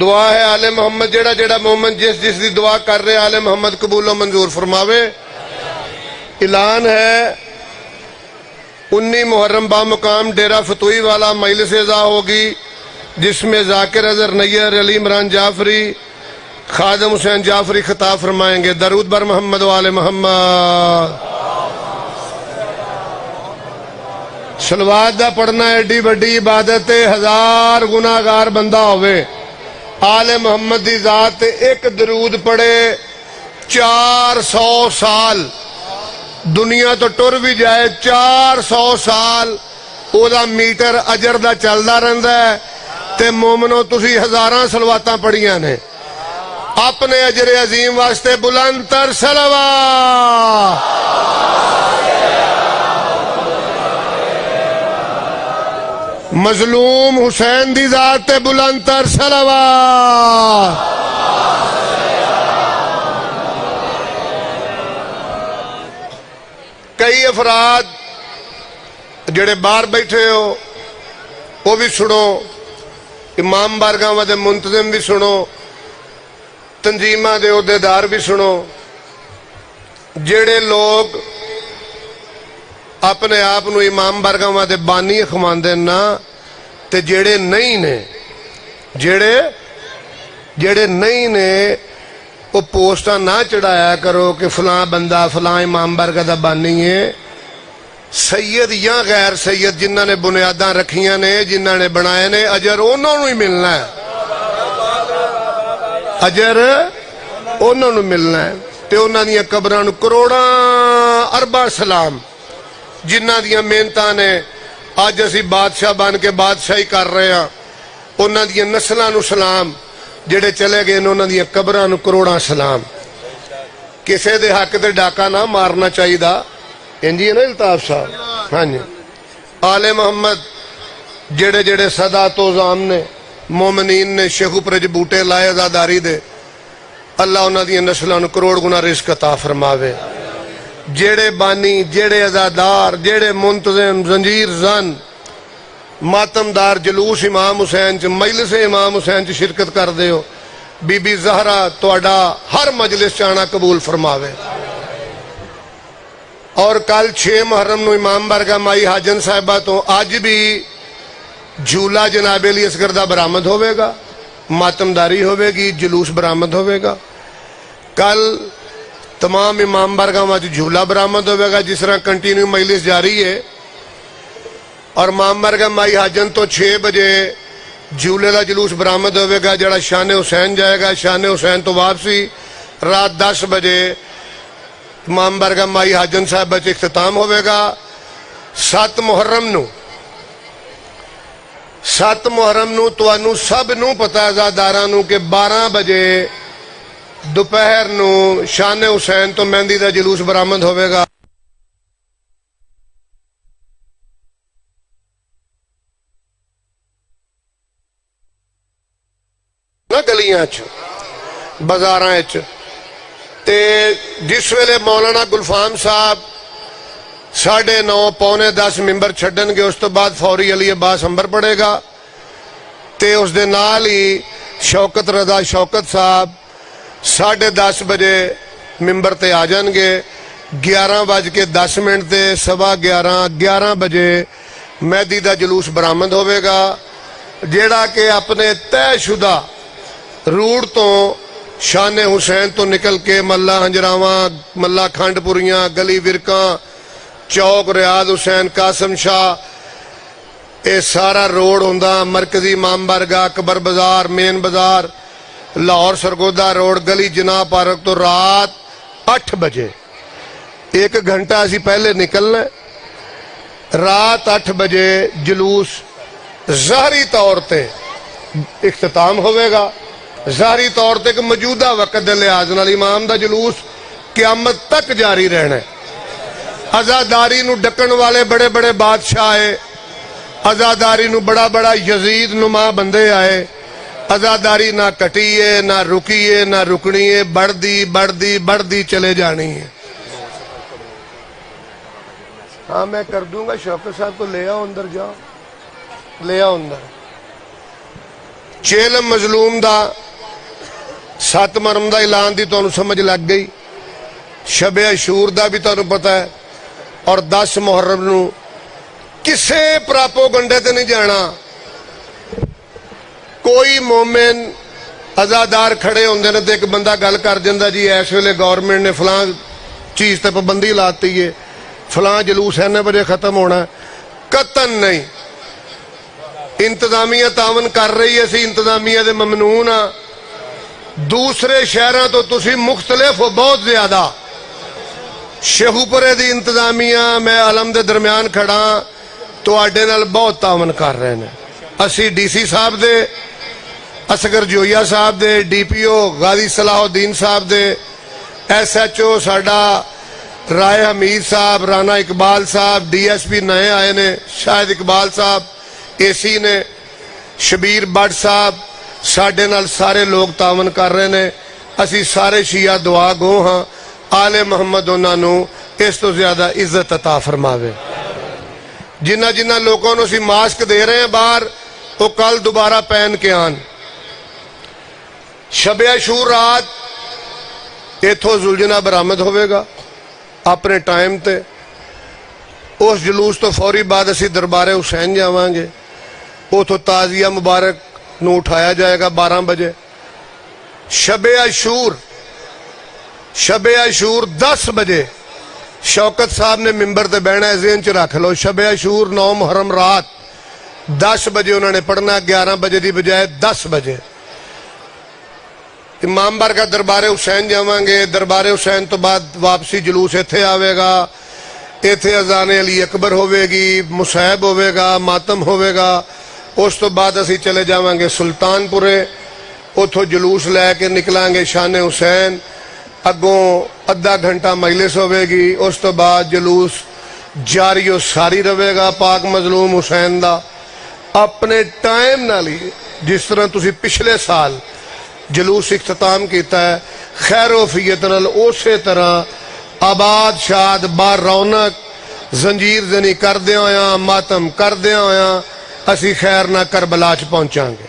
دعا ہے آل محمد جڑا جڑا مومن جس جس دی دعا کر رہے آل محمد قبول و منظور فرماوے. اعلان ہے 19 محرم بامقام ڈیرہ فتوی والا مجلس اعزا ہوگی جس میں ذاکر اظہر نیّر علی عمران جعفری خادم حسین جعفری خطاب فرمائیں گے. درود بر محمد و آل محمد. صلوات دا پڑھنا ایڈی بڑی عبادت ہے. 1000 گناہگار بندہ ہوئے آل محمد دی ذات ایک درود پڑھے 400 سال دنیا تو ٹر بھی جائے 400 سال او دا میٹر اجر دا چلدا رہندا ہے. تے مومنو تسی 1000 صلواتاں پڑھیاں نے اپنے اجر عظیم واسطے بلند تر صلوات. مظلوم حسین دی ذات تے بلند تر صلوات. کئی افراد جڑے باہر بیٹھے ہو وہ بھی سنو, امام بارگاہ دے منتظم بھی سنو, تنظیمہ دے عہدیدار بھی سنو. جڑے لوگ اپنے آپ نو امام بارگاہ دے بانی خواندے نا تے جڑے نہیں نے جڑے نہیں نے وہ پوسٹاں نہ چڑھایا کرو کہ فلاں بندہ فلاں امام بارگاہ دا بانی ہے. سید یا غیر سید جنہاں نے بنیاداں رکھیاں نے جنہاں نے بنائے نے اجر انہوں نے ہی ملنا ہے. اجر انہوں نے ملنا ہے. تے انہاں دیاں قبراں نوں کروڑاں ارباں سلام جنہاں دیاں محنتاں نے اج اسی بادشاہ بن کے بادشاہی کر رہے ہیں. انہاں دیاں نسلاں نوں سلام جڑے چلے گئے انہاں دیاں قبراں نوں کروڑاں سلام. کسے دے حق تے ڈاکا نہ مارنا چاہیے. انجی ہے نا الطاف صاحب. ہاں جی آل محمد جڑے جڑے سادات و عظام نے مومنین نے شیخ اپرج بوٹے لائے عزاداری دے اللہ انہاں دیاں نسلاں نوں کروڑ گنا رزق عطا فرماوے. جڑے بانی جڑے عزادار جڑے منتظم زنجیر زن ماتمدار جلوس امام حسین چ مجلس امام حسین چ شرکت کر دے ہو بی بی زہرا تہاڈا ہر مجلس چ آنا قبول فرماوے. اور کل 6 محرم نو امام بارگاہ مائی حاجن صاحبہ تو اج بھی جھولا جناب علی اصغر دا برآمد ہوئے گا, ماتمداری ہوئے گی, جلوس برآمد ہوئے گا. کل تمام امام بارگاہ وچ جھولا برآمد ہوئے گا جس طرح کنٹینیو مجلس جاری ہے. اور امام بارگاہ مائی حاجن تو 6 بجے جھولے دا جلوس برآمد ہوئے گا جڑا شان حسین جائے گا. شان حسین تو واپسی رات 10 بجے امام بارگاہ مائی حاجن صاحب بچ اختتام ہوئے گا. 7 محرم نو توانو سب نو پتہ ازاداراں نو کہ 12 بجے دوپہر نو شان حسین تو مہندی دا جلوس برآمد ہوئے گا. نہ گلیاں چ بازاراں چ تے جس ویلے مولانا گلفام صاحب 9:30 پونے 10 ممبر چھڈن گے اس تو بعد فوری علی عباس امبر پڑے گا. تے اس دے نال ہی شوکت رضا شوکت صاحب 10:30 بجے ممبر تے آ جان گے. 11:10 تے 11:15 بجے مہدی دا جلوس برآمد ہوئے گا جیڑا کہ اپنے طے شدہ روٹ تو شان حسین تو نکل کے ملا ہنجراواں ملا کھنڈ پوریاں گلی ورکاں چوک ریاض حسین قاسم شاہ اے سارا روڈ ہوندا مرکزی امام بارگاہ اکبر بازار مین بازار لاہور سرگودا روڈ گلی جناح پارک تو رات 8 بجے 1 گھنٹہ اسی پہلے نکلنا. رات 8 بجے جلوس ظاہری طور تے اختتام ہوئے گا. ظاہری طور تے کہ موجودہ وقت دے لحاظ نال امام دا جلوس قیامت تک جاری رہنا ہے. عزاداری نو ڈکن والے بڑے بڑے بادشاہ آئے, عزاداری نو بڑا بڑا یزید نما بندے آئے. عزاداری نہ کٹیے نہ رکیے نہ رکنی ہے, بڑھدی چلے جانی ہے. ہاں میں کر دوں گا. شوکت صاحب کو لے آؤ اندر, جاؤ لے آؤ اندر. ਚੇਲਮ ਮਜ਼ਲੂਮ ਦਾ 7 ਮੁਹਰਮ ਦਾ ਐਲਾਨ ਦੀ ਤੁਹਾਨੂੰ ਸਮਝ ਲੱਗ ਗਈ। ਸ਼ਬ-ਏ ਅਸ਼ੂਰ ਦਾ ਵੀ ਤੁਹਾਨੂੰ ਪਤਾ ਹੈ, ਔਰ 10 ਮੁਹਰਮ ਨੂੰ ਕਿਸੇ ਪ੍ਰਾਪੋਗੰਡੇ ਤੇ ਨਹੀਂ ਜਾਣਾ। ਕੋਈ ਮੋਮਿਨ ਅਜ਼ਾਦਾਰ ਖੜੇ ਹੁੰਦੇ ਨੇ ਤੇ ਇੱਕ ਬੰਦਾ ਗੱਲ ਕਰ ਜਾਂਦਾ ਜੀ ਇਸ ਵੇਲੇ ਗਵਰਨਮੈਂਟ ਨੇ ਫਲਾਂ ਚੀਜ਼ ਤੇ ਪਾਬੰਦੀ ਲਾਤੀ ਹੈ, ਫਲਾਂ ਜਲੂਸ ਇੰਨੇ ਵਜੇ ਖਤਮ ਹੋਣਾ। ਕਤਨ ਨਹੀਂ, ਇੰਤਜ਼ਾਮੀਆ ਤਾਵਨ ਕਰ ਰਹੀ ਹੈ, ਅਸੀਂ ਇੰਤਜ਼ਾਮੀਆ ਦੇ ਮਮਨੂਨ ਆ। ਦੂਸਰੇ ਸ਼ਹਿਰਾਂ ਤੋਂ ਤੁਸੀਂ ਮੁਖਤਲਿਫ ਹੋ ਬਹੁਤ ਜ਼ਿਆਦਾ। ਸ਼ੇਖੂਪੁਰੇ ਦੀ ਇੰਤਜ਼ਾਮੀਆ ਮੈਂ ਆਲਮ ਦੇ ਦਰਮਿਆਨ ਖੜਾ, ਤੁਹਾਡੇ ਨਾਲ ਬਹੁਤ ਤਾਵਨ ਕਰ ਰਹੇ ਨੇ। ਅਸੀਂ ਡੀਸੀ ਸਾਹਿਬ ਦੇ, ਅਸਗਰ ਜੋਈਆ ਸਾਹਿਬ ਦੇ, ਡੀਪੀਓ ਗਾਜ਼ੀ ਸਲਾਹੁਦੀਨ ਸਾਹਿਬ ਦੇ, SHO ਸਾਡਾ ਰਾਏ ਹਮੀਦ ਸਾਹਿਬ, ਰਾਣਾ ਇਕਬਾਲ ਸਾਹਿਬ, DSP ਨਏ ਆਏ ਨੇ ਸ਼ਾਹਿਦ ਇਕਬਾਲ ਸਾਹਿਬ, AC ਨੇ ਸ਼ਬੀਰ ਬੱਟ ਸਾਹਿਬ, ਸਾਡੇ ਨਾਲ ਸਾਰੇ ਲੋਕ ਤਾਵਨ ਕਰ ਰਹੇ ਨੇ। ਅਸੀਂ ਸਾਰੇ ਸ਼ੀਆ ਦੁਆ ਗੋ ਹਾਂ, ਆਲੇ ਮੁਹੰਮਦ ਉਹਨਾਂ ਨੂੰ ਇਸ ਤੋਂ ਜ਼ਿਆਦਾ ਇੱਜ਼ਤ ਅਤਾ ਫਰਮਾਵੇ। ਜਿਨ੍ਹਾਂ ਜਿਨ੍ਹਾਂ ਲੋਕਾਂ ਨੂੰ ਅਸੀਂ ਮਾਸਕ ਦੇ ਰਹੇ ਹਾਂ ਬਾਹਰ, ਉਹ ਕੱਲ ਦੁਬਾਰਾ ਪਹਿਨ ਕੇ ਆਣ। ਸ਼ਬ-ਏ ਅਸ਼ੂਰ ਰਾਤ ਇੱਥੋਂ ਜ਼ੁਲਝਣਾ ਬਰਾਮਦ ਹੋਵੇਗਾ ਆਪਣੇ ਟਾਈਮ ਤੇ। ਉਸ ਜਲੂਸ ਤੋਂ ਫੌਰੀ ਬਾਅਦ ਅਸੀਂ ਦਰਬਾਰੇ ਹੁਸੈਨ ਜਾਵਾਂਗੇ, ਉਥੋਂ ਤਾਜ਼ੀਆ ਮੁਬਾਰਕ ਨੂੰ ਉਠਾਇਆ ਜਾਏਗਾ 12 ਵਜੇ। ਸ਼ਬ-ਏ ਅਸ਼ੂਰ 10 ਵਜੇ ਸ਼ੌਕਤ ਸਾਹਿਬ ਨੇ ਮਿੰਬਰ ਤੇ ਬਹਿਣਾ ਹੈ, ਜ਼ਿਹਨ ਚ ਰੱਖ ਲਓ। ਸ਼ਬ-ਏ ਅਸ਼ੂਰ 9 ਮੁਹਰਮ ਰਾਤ 10 ਵਜੇ ਉਹਨਾਂ ਨੇ ਪੜ੍ਹਨਾ, 11 ਵਜੇ ਦੀ ਬਜਾਏ 10 ਵਜੇ। ਇਮਾਮ ਬਾਰਗਾਹ ਦਰਬਾਰੇ ਹੁਸੈਨ ਜਾਵਾਂਗੇ। ਦਰਬਾਰੇ ਹੁਸੈਨ ਤੋਂ ਬਾਅਦ ਵਾਪਸੀ ਜਲੂਸ ਇੱਥੇ ਆਵੇਗਾ। ਇੱਥੇ ਅਜ਼ਾਨ ਅਲੀ ਅਕਬਰ ਹੋਵੇਗੀ, ਮੁਸੈਬ ਹੋਵੇਗਾ, ਮਾਤਮ ਹੋਵੇਗਾ। ਉਸ ਤੋਂ ਬਾਅਦ ਅਸੀਂ ਚਲੇ ਜਾਵਾਂਗੇ ਸੁਲਤਾਨਪੁਰੇ, ਉੱਥੋਂ ਜਲੂਸ ਲੈ ਕੇ ਨਿਕਲਾਂਗੇ ਸ਼ਾਨ ਹੁਸੈਨ। ਅੱਗੋਂ ਅੱਧਾ ਘੰਟਾ ਮਜਲਿਸ ਹੋਵੇਗੀ, ਉਸ ਤੋਂ ਬਾਅਦ ਜਲੂਸ ਜਾਰੀ ਉਹ ਸਾਰੀ ਰਹੇਗਾ ਪਾਕ ਮਜ਼ਲੂਮ ਹੁਸੈਨ ਦਾ। ਆਪਣੇ ਟਾਈਮ ਨਾਲ ਹੀ ਜਿਸ ਤਰ੍ਹਾਂ ਤੁਸੀਂ ਪਿਛਲੇ ਸਾਲ ਜਲੂਸ ਇਖਤਤਾਮ ਕੀਤਾ ਹੈ, ਖੈਰੋਫੀਅਤ ਨਾਲ ਉਸੇ ਤਰ੍ਹਾਂ ਆਬਾਦ ਸ਼ਾਦ ਬਾਰ ਰੌਨਕ ਜ਼ੰਜੀਰ ਜ਼ਨੀ ਕਰਦੇ ਹੋਇਆ, ਮਾਤਮ ਕਰਦੇ ਹੋਇਆ ਅਸੀਂ ਖੈਰ ਨਾ ਕਰਬਲਾ ਚ ਪਹੁੰਚਾਂਗੇ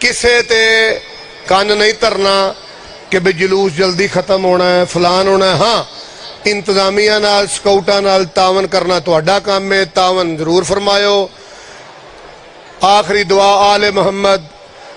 ਕਿਸੇ ਤੇ ਕੰਨ ਨਹੀਂ ਧਰਨਾ ਕਿ ਵੀ ਜਲੂਸ ਜਲਦੀ ਖਤਮ ਹੋਣਾ ਹੈ, ਫਲਾਨ ਹੋਣਾ ਹੈ। ਹਾਂ, ਇੰਤਜ਼ਾਮੀਆ ਨਾਲ, ਸਕਾਊਟਾਂ ਨਾਲ ਤਾਵਨ ਕਰਨਾ ਤੁਹਾਡਾ ਕੰਮ ਹੈ, ਤਾਵਨ ਜ਼ਰੂਰ ਫਰਮਾਇਓ। ਆਖਰੀ ਦੁਆ ਆਲੇ ਮੁਹੰਮਦ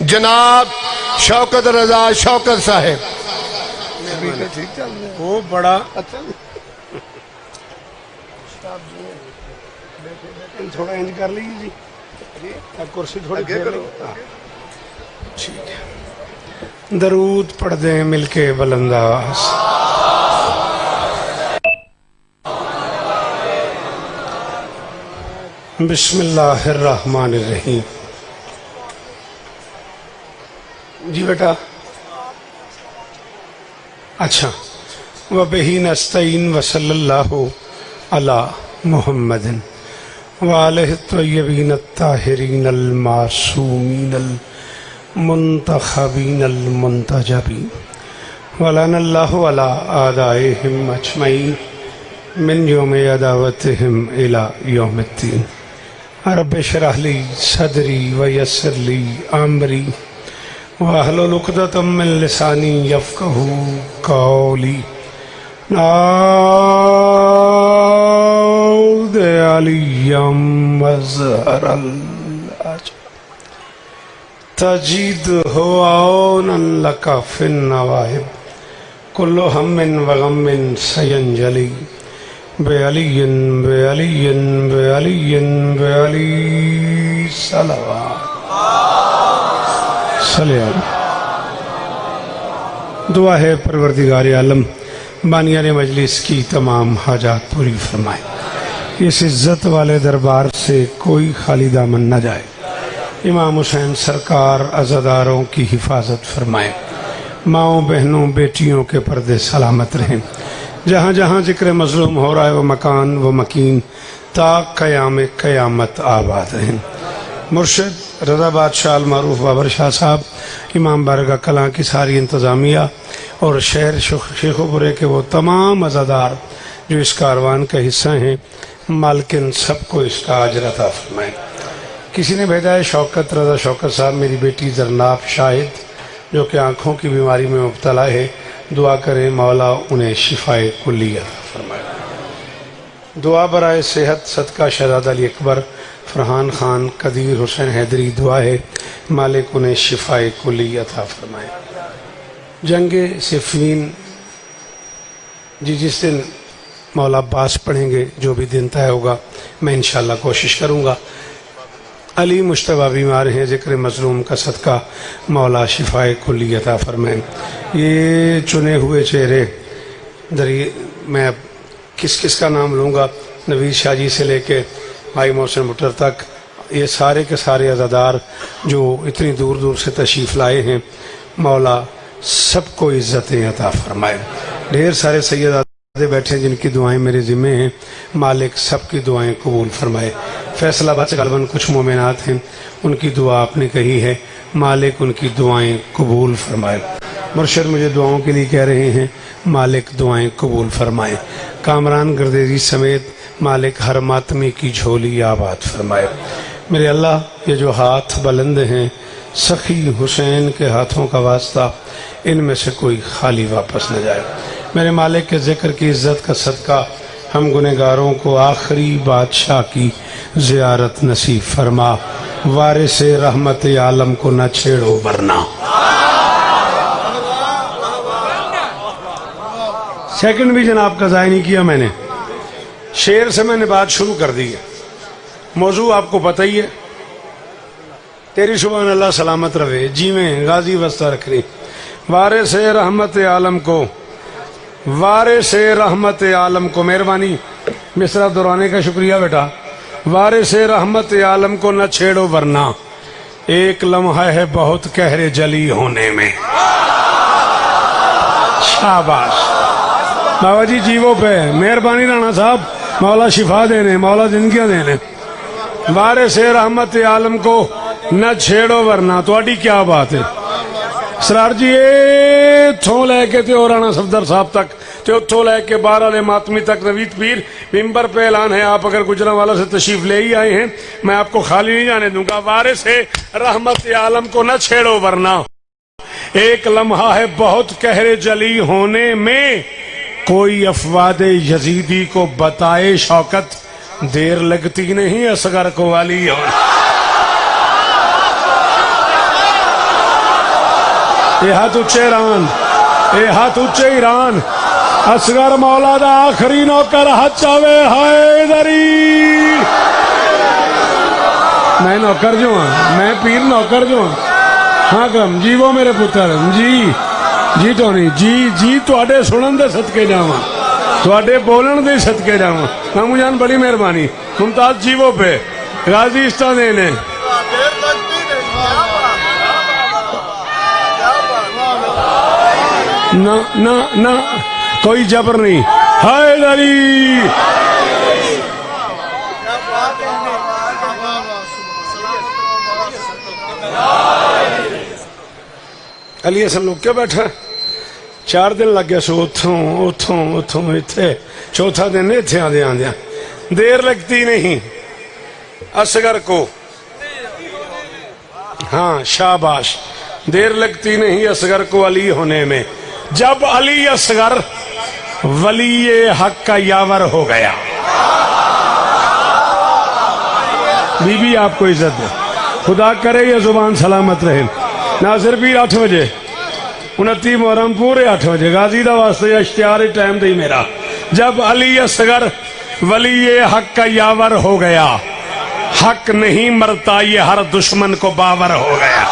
جناب شوکت رضا شوکت صاحب. وہ بڑا تھوڑا انج کر لیجیے جی، کرسی تھوڑی پھیر لو. ٹھیک ہے، درود پڑھ دیں مل کے بلند آواز. بسم اللہ الرحمن الرحیم. جی بیٹا اچھا. وَبِهِ نَسْتَعِينُ وَصَلَّى اللَّهُ عَلَى مُحَمَّدٍ وَآلِهِ الطَّيِّبِينَ الطَّاهِرِينَ الْمَعْصُومِينَ الْمُنْتَخَبِينَ الْمُنْتَجَبِينَ وَلَعَنَ اللَّهُ عَلَى أَعْدَائِهِمْ أَجْمَعِينَ مِنْ يَوْمِ عَدَاوَتِهِمْ إِلَى يَوْمِ الدِّينِ. رب اشرح لي صدري ويسر لي أمري واحلل عقدة من لساني يفقهوا قولي. نعوذ عليا مظهر الأجر تجده عونا لك في النواهب كل هم وغم سينجلي بعلي بعلي بعلي بعلي صلوات. دعا ہے پروردگار عالم بانیان مجلس کی تمام حاجات پوری فرمائے. اس عزت والے دربار سے کوئی خالی دامن نہ جائے. امام حسین سرکار عزاداروں کی حفاظت فرمائے. ماؤں بہنوں بیٹیوں کے پردے سلامت رہیں. جہاں جہاں ذکر مظلوم ہو رہا ہے وہ مکان وہ مکین تا قیام قیامت آباد رہیں. مرشد رضا بادشاہ المعروف بابر شاہ صاحب، امام بارگاہ کلاں کی ساری انتظامیہ اور شہر شیخ و برے کے وہ تمام عزادار جو اس کاروان کا حصہ ہیں، مالکن سب کو اس کا اجر عطا فرمائے. کسی نے بھیجا ہے شوکت رضا شوکت صاحب، میری بیٹی زرناب شاہد جو کہ آنکھوں کی بیماری میں مبتلا ہے، دعا کریں مولا انہیں شفائے کلی عطا فرمائے. دعا برائے صحت صدقہ شہزادہ علی اکبر فرحان خان قدیر حسین حیدری، دعا ہے مالک انہیں شفائے کلی عطا فرمائے. جنگ صفین جی جس دن مولا عباس پڑھیں گے جو بھی دن طے ہوگا میں انشاءاللہ کوشش کروں گا. علی مشتبہ بیمار ہیں، ذکر مظلوم کا صدقہ مولا شفائے کلی عطا فرمائے. یہ چنے ہوئے چہرے میں اب کس کس کا نام لوں گا، نوید شاہ جی سے لے کے بھائی محسن بٹر تک، یہ سارے کے سارے عزادار جو اتنی دور دور سے تشریف لائے ہیں، مولا سب کو عزتیں عطا فرمائے. ڈھیر سارے سیدادے بیٹھے ہیں جن کی دعائیں میرے ذمہ ہیں، مالک سب کی دعائیں قبول فرمائے. فیصلہ آباد سے غالباً کچھ مومنات ہیں، ان کی دعا آپ نے کہی ہے، مالک ان کی دعائیں قبول فرمائے. مرشد مجھے دعاؤں کے لیے کہہ رہے ہیں، مالک دعائیں قبول فرمائے. کامران گردیزی سمیت مالک ہر ماتمی کی جھولی آباد فرمائے. میرے اللہ یہ جو ہاتھ بلند ہیں سخی حسین کے ہاتھوں کا واسطہ ان میں سے کوئی خالی واپس نہ جائے. میرے مالک کے ذکر کی عزت کا صدقہ ہم گنہگاروں کو آخری بادشاہ کی زیارت نصیب فرما. وارث رحمت عالم کو نہ چھیڑو ورنہ. سیکنڈ بھی جناب کا ضائع نہیں کیا میں نے، شعر سے میں نے بات شروع کر دی ہے. موضوع آپ کو پتہ ہی ہے، تیری سبحان اللہ سلامت رہے جی میں غازی وسطہ رکھنی. وارث رحمت عالم کو، وارث رحمت عالم کو، مہربانی مصرع دہرانے کا شکریہ بیٹا. وارث رحمت عالم کو نہ چھیڑو ورنہ ایک لمحہ ہے بہت قہر جلی ہونے میں. شاباش بابا جی جیوو پہ مہربانی رانا صاحب، مولا شفا دینے، مولا زندگیاں دینے. وارث رحمت عالم کو نہ چھیڑو ورنہ تھوڑی کیا بات ہے. سرار جی اتھوں لے کے تے اور رانا صفدر صاحب تک تے اتھوں لے کے بارہ لے ماتمی تک نوید پیر ممبر پہ اعلان ہے، آپ اگر گجرانوالہ سے تشریف لے ہی آئے ہیں میں آپ کو خالی نہیں جانے دوں گا. وارث رحمت عالم کو نہ چھیڑو ورنہ ایک لمحہ ہے بہت قہر جلی ہونے میں. کوئی افواد یزیدی کو بتائے شوکت دیر لگتی نہیں اصغر کو والی. یہ ہاتھ اچے ایران، یہ ہاتھ اچے ایران، اصغر مولا دا آخری نوکر ہاتھ چاوے حیدری، میں نوکر جو ہاں، میں پیر نوکر جو ہاں، ہاں کم جی وہ میرے پتر جی ٹونی جی تواڈے سنن دے صدقے جاواں، تواڈے بولن دے صدقے جاواں، مامو جان بڑی مہربانی، ممتاز جیوو پہ غازی استادے نے نہ کوئی جبر نہیں، حیدری علی حسن لوگ کیا بیٹھا 4 دن لگ گیا سو اتھوں اتھے، چوتھا دن اتھے آدھے دیر لگتی نہیں اصغر کو، ہاں شاباش، دیر لگتی نہیں اصغر کو علی ہونے میں، جب علی اصغر ولی حق کا یاور ہو گیا۔ بی بی آپ کو عزت دے، خدا کرے یہ زبان سلامت رہے۔ ناصر پیر 8 بجے 29 محرم پورے 8 بجے غازی دا واسطے اشتہار ٹائم دے میرا، جب علی اصغر ولی حق کا یاور ہو گیا، حق نہیں مرتا یہ ہر دشمن کو باور ہو گیا۔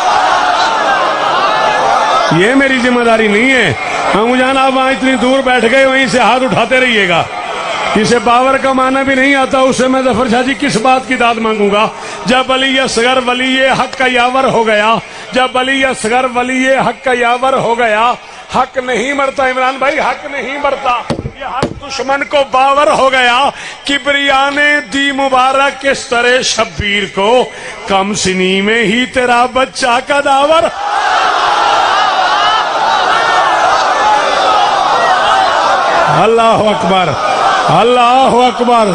یہ میری ذمہ داری نہیں ہے، ہم جان آپ وہاں اتنی دور بیٹھ گئے وہیں سے ہاتھ اٹھاتے رہیے گا، اسے باور کا معنی بھی نہیں آتا، اس سے میں ظفر شاہ جی کس بات کی داد مانگوں گا؟ جب علی اصغر ولی حق کا یاور ہو گیا، جب علی اصغر ولی حق کا یاور ہو گیا، حق نہیں مرتا عمران بھائی، حق نہیں مرتا یہ ہر دشمن کو باور ہو گیا۔ کبریا نے دی مبارک اس طرح شبیر کو، کم سنی میں ہی تیرا بچہ کا داور۔ اللہ اکبر، اللہ اکبر،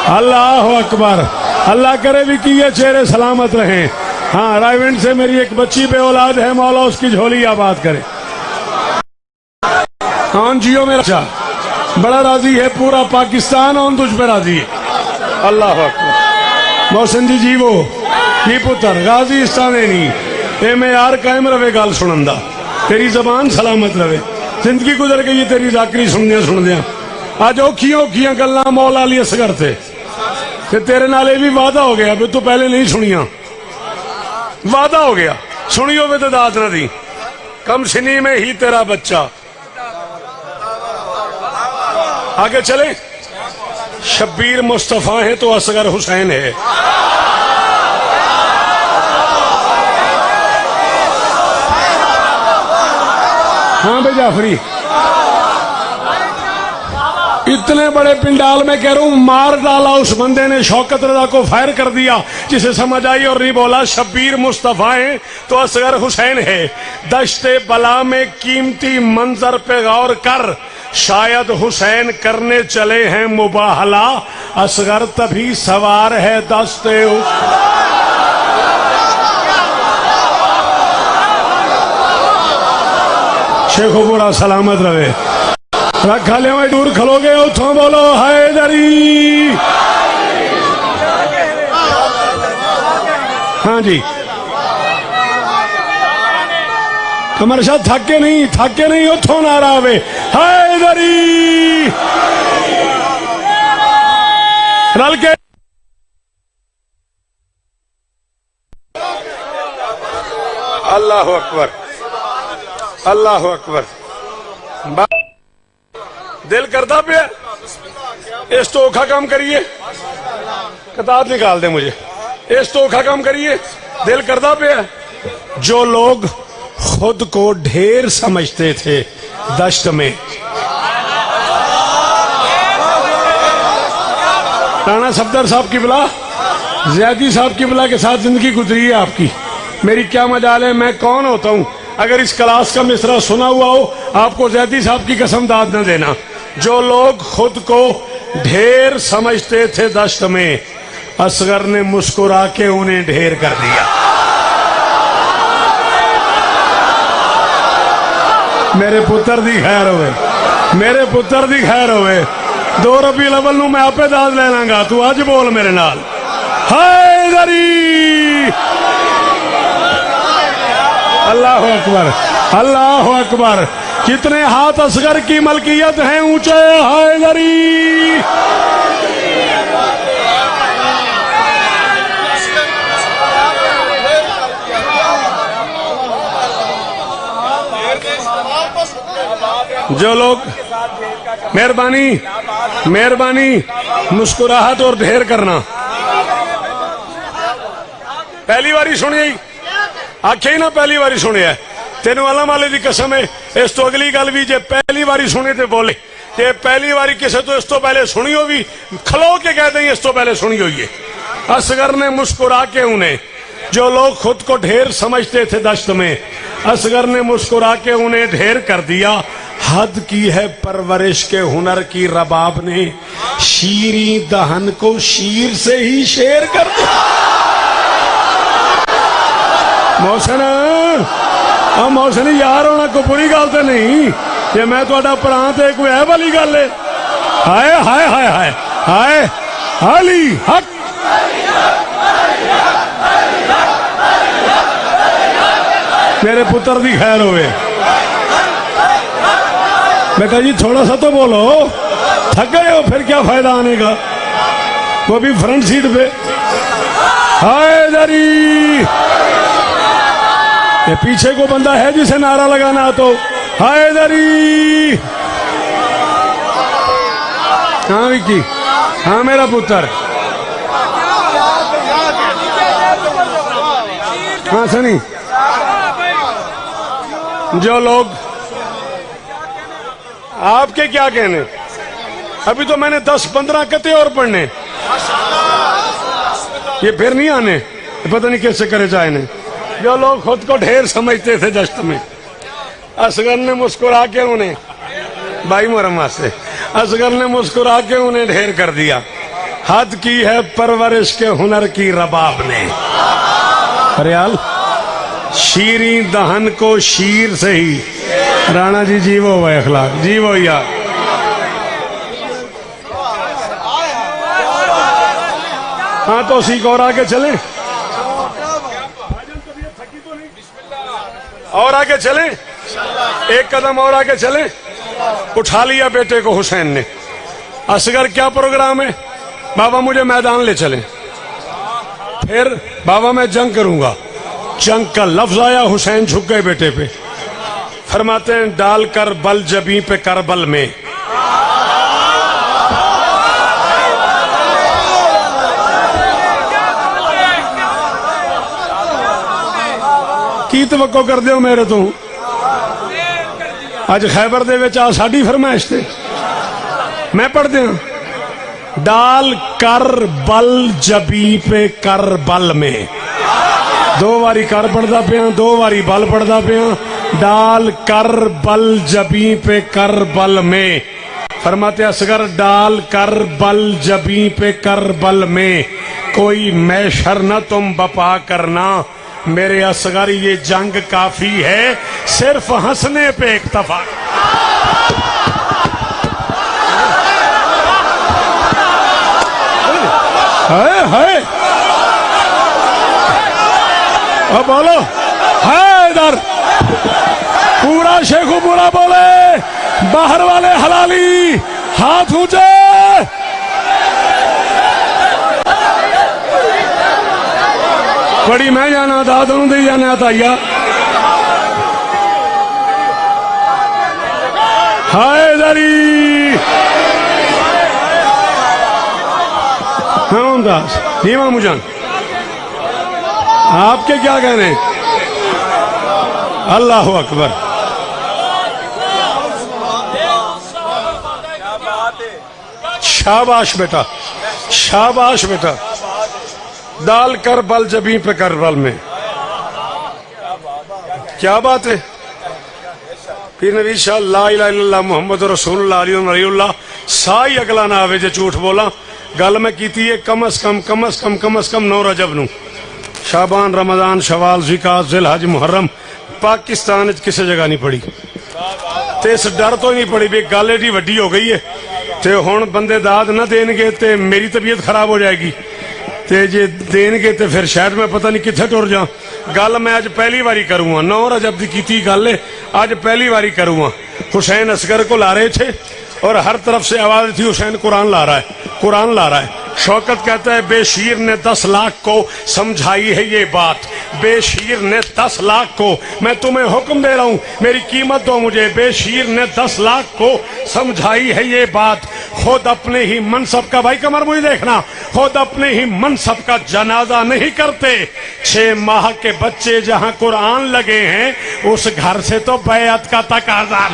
اللہ اکبر، اللہ کرے بھی کہ یہ چہرے سلامت رہیں۔ ہاں رائیونڈ سے میری ایک بچی بے اولاد ہے، مولا اس کی جھولی آباد کرے۔ کون جیو میرا بچہ بڑا راضی ہے، پورا پاکستان اور تجھ پہ راضی ہے۔ اللہ اکبر۔ محسن جی جیو یہ پتر غازی استانے نہیں، اے میں یار قائم رہے گال سنندہ، تیری زبان سلامت رہے، زندگی گزر گئی تیری ذاکری سن دیا۔ آج اوکھیاں گلاں مولا علی اصغر تھے کہ تیرے نالے بھی وعدہ ہو گیا، بھی تو پہلے نہیں سنیاں، وعدہ ہو گیا، سنیو بھی تو داد نہ دی، کم سنی میں ہی تیرا بچہ۔ آگے چلیں، شبیر مصطفیٰ ہے تو اصغر حسین ہے۔ ہاں بھائی جعفری، اتنے بڑے پنڈال میں کہہ رہا ہوں، مار ڈالا اس بندے نے، شوکت رضا کو فائر کر دیا، جسے سمجھ آئی اور نہیں بولا شبیر مصطفیٰ ہے تو اصغر حسین ہے۔ دشت بلا میں قیمتی منظر پہ غور کر، شاید حسین کرنے چلے ہیں مباہلہ، اصغر تبھی سوار ہے دست شیخو بڑا سلامت رہے۔ رکھا لے میں دور کھلو گے اتھوں بولو حیدری۔ ہاں جی کمر شاہ تھکے نہیں اتھوں نعرہ آوے حیدری رل کے۔ اللہ اکبر، اللہ اکبر۔ دل کرتا پہ اس توکھا کام کریے، کتاب نکال دیں مجھے، اس توکھا کام کریے، دل کرتا پہ جو لوگ خود کو ڈھیر سمجھتے تھے دشت میں، رانا صفدر صاحب کی بلا، زیادی صاحب کی بلا کے ساتھ زندگی گزری ہے آپ کی، میری کیا مجال ہے، میں کون ہوتا ہوں؟ اگر اس کلاس کا مصرع سنا ہوا ہو آپ کو زیادی صاحب کی قسم داد نہ دینا۔ جو لوگ خود کو ڈھیر سمجھتے تھے دشت میں، اصغر نے مسکرا کے انہیں ڈھیر کر دیا۔ میرے پتر دی خیر ہوئے، میرے پتر دی خیر ہوئے، 2 ربیع الاول نو میں آپ پہ داد لے لوں گا، تو آج بول میرے نال حیدری۔ اللہ اکبر، اللہ اکبر. کتنے ہاتھ اصغر کی ملکیت ہیں اونچے حیدری. جو لوگ مہربانی مہربانی مسکراہٹ اور ڈھیر کرنا. پہلی باری سنی آخیا ہی نہ پہلی باری سنیا تینوں اللہ والے دی قسم ہے. اس تو اگلی گل بھی جے پہلی باری سنی تے بولے جے پہلی باری کسے تو اس تو پہلے سنی ہو بھی کھلو کے کہہ دیں اس تو پہلے سنی ہوئی ہے. اصغر نے مسکرا کے انہیں جو لوگ خود کو ڈھیر سمجھتے تھے دشت میں اصغر نے مسکرا کے انہیں ڈھیر کر دیا. حد کی ہے پرورش کے ہنر کی رباب نے شیریں دہن کو شیر سے ہی شیر کر دیا. محسن محسن یار ہونا کوئی بری گل تو نہیں کہ میں تھوڑا پرا تے کوئی ہے والی گل ہے. ہائے ہائے ہائے ہائے ہائے علی حق. میرے پتر دی خیر ہوئے. میں کہا جی تھوڑا سا تو بولو تھک گئے ہو پھر کیا فائدہ آنے کا. وہ بھی فرنٹ سیٹ پہ. ہائے دری یہ پیچھے کو بندہ ہے جسے نعرہ لگانا تو ہائے دری. ہاں وکی ہاں میرا پتر ہاں سنی. جو لوگ آپ کے کیا کہنے ابھی تو میں نے 10-15 قطعے اور پڑھنے یہ پھر نہیں آنے پتہ نہیں کیسے کرے جائے نے. جو لوگ خود کو ڈھیر سمجھتے تھے دشت میں اصغر نے مسکرا کے انہیں بھائی محرم سے اصغر نے مسکرا کے انہیں ڈھیر کر دیا. حد کی ہے پرورش کے ہنر کی رباب نے ریال شیریں دہن کو شیر سے ہی. رانا جی جیو ہوا اخلاق جیو یار. ہاں تو سیکھ اور آگے چلیں اور آگے چلیں ایک قدم اور آگے چلیں. اٹھا لیا بیٹے کو حسین نے. اصغر کیا پروگرام ہے بابا مجھے میدان لے چلیں. پھر بابا میں جنگ کروں گا. جنگ کا لفظ آیا حسین جھک گئے بیٹے پہ. فرماتے ہیں ڈال کر بل جبیں پہ کربل میں کی توقع کر دیو میرے تو اج خیبر دے وچ آ ساڈی فرمائش تے میں پڑھ دیاں. ڈال کر بل جبیں پہ کربل میں 2 باری کر پڑھدا پیاں 2 باری بل پڑھدا پیاں. ڈال کر بل جبیں پہ کربل میں فرماتے اصغر ڈال کر بل جبیں پہ کربل میں کوئی میشر نہ تم بپا کرنا. میرے اصغر یہ جنگ کافی ہے صرف ہنسنے پہ اکتفا. ہے اب بولو حیدر پورا شیخو پورا بولے. باہر والے حلالی ہاتھ اونچے. بڑی میں جانا دادوں دی جانا تایا. حیدری ہاں داس نیما مجھان آپ کے کیا کہنے. اللہ اکبر. شاباش بیٹا شاباش بیٹا. ڈال کر بل جبیں پہ کربل میں کیا بات ہے. پھر نبی شاہ لا الہ الا اللہ محمد رسول اللہ علیہ ولی اللہ سائی اگلا نہ آوے جے جھوٹ بولا. گل میں کیتی ہے کم از کم 9 رجب نو شابان رمضان شوال ذوالقعدہ ذوالحج محرم پاکستان کسی جگہ نہیں پڑی. تے اس ڈر تو نہیں پڑی بھی گل ایڈی وڈی ہو گئی ہے تے ہن بندے داد نہ دین گے تے میری طبیعت خراب ہو جائے گی تے جے دین گے تے پھر شاید میں پتہ نہیں کتھے ٹر جاؤں. گل میں اج پہلی باری کروں گا 9 رجب دی کیتی گل ہے آج پہلی باری کروں. حسین اصغر کو لا رہے تھے اور ہر طرف سے آواز تھی حسین قرآن لا رہا ہے، قرآن لا رہا ہے. شوکت کہتا ہے بے شیر نے 10 لاکھ کو سمجھائی ہے یہ بات، بے شیر نے 10 لاکھ کو، میں تمہیں حکم دے رہا ہوں میری قیمت دو مجھے. بے شیر نے 10 لاکھ کو سمجھائی ہے یہ بات، خود اپنے ہی منصب کا، بھائی کمر مجھے دیکھنا، خود اپنے ہی منصب کا جنازہ نہیں کرتے. 6 ماہ کے بچے جہاں قرآن لگے ہیں اس گھر سے تو بیعت کا تقاضا.